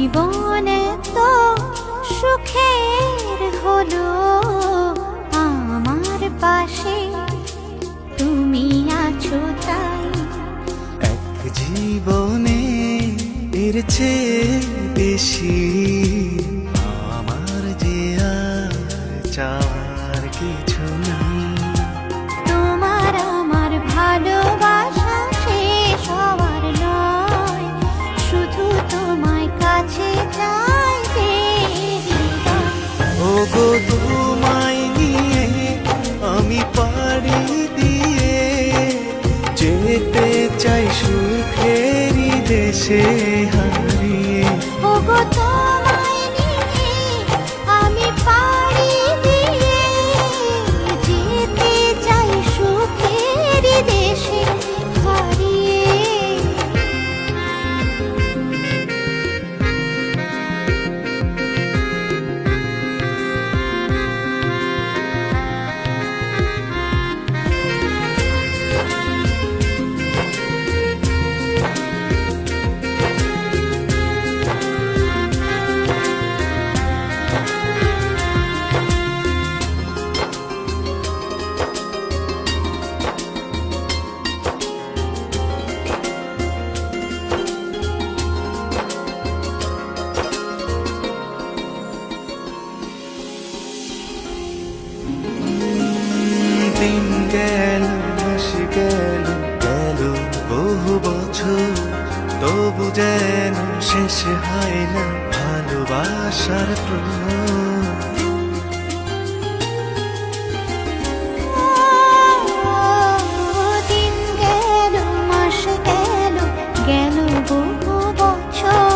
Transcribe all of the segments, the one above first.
জীবন তো সুখের হলো আমার পাশে তুমি আছো তাই। এক জীবনে এর চেয়ে বেশি আমার যে আর চাওয়ার কিছু নাই। তোমার আমার ভালোবাসা শেষ হওয়ার নয়, শুধু তোমায় কাছে চাই যে হৃদয়। ওগো তোমায় নিয়ে আমি পাড়ি দিয়ে যেতে চাই সুখেরই দেশে হারিয়ে। ওগো তোমায় নিয়ে আমি পাড়ি দিয়ে যেতে চাই সুখের দেশে হারিয়ে। দিন গেল মাস গেল গেল বহু বছর, তবু যেন শেষ হয় না ভালোবাসার প্রহর। দিন গেল মাস গেল গেল বহু বছর,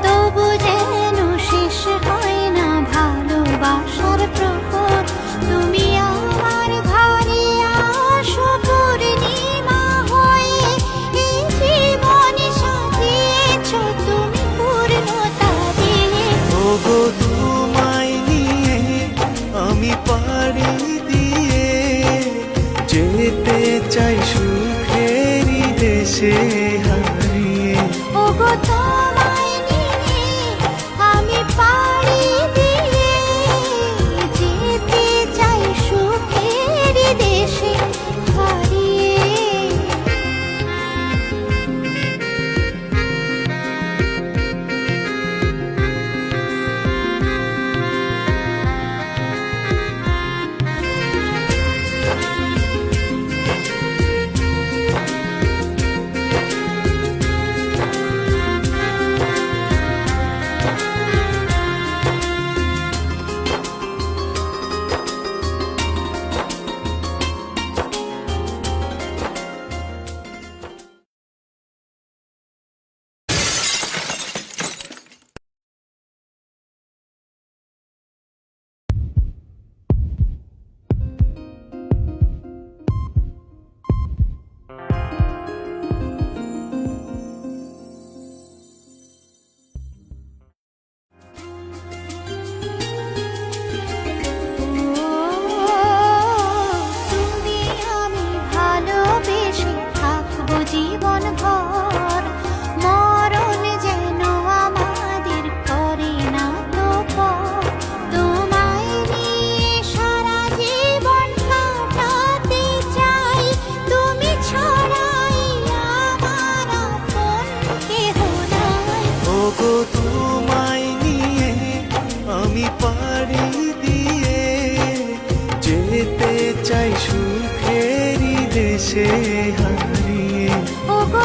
তবু যেন শেষ হয় না ভালোবাসার প্রহর। তুমি আমার ঘরে আসো পূর্ণিমা হয়ে, এই জীবন সাজিয়েছ তুমি পূর্ণতা দিয়ে। ওগো তোমায় নিয়ে আমি পাড়ি দিয়ে যেতে চাই সুখেরই দেশে হারিয়ে। ওগো তোমায় নিয়ে আমি পাড়ি দিয়ে যেতে চাই সুখের দেশে হারিয়ে। তুমি আমি ভালোবেসে থাকবো জীবন ভর, মরণ যেন আমাদের করে না তো পর। তোমায় নিয়ে সারা জীবন কাটাতে চাই, তুমি ছাড়াই আমার আপন কেহ নাই। ওগো তোমায় নিয়ে আমি পাড়ি দিয়ে যেতে চাই সুখেরই দেশে হারিয়ে। ওগো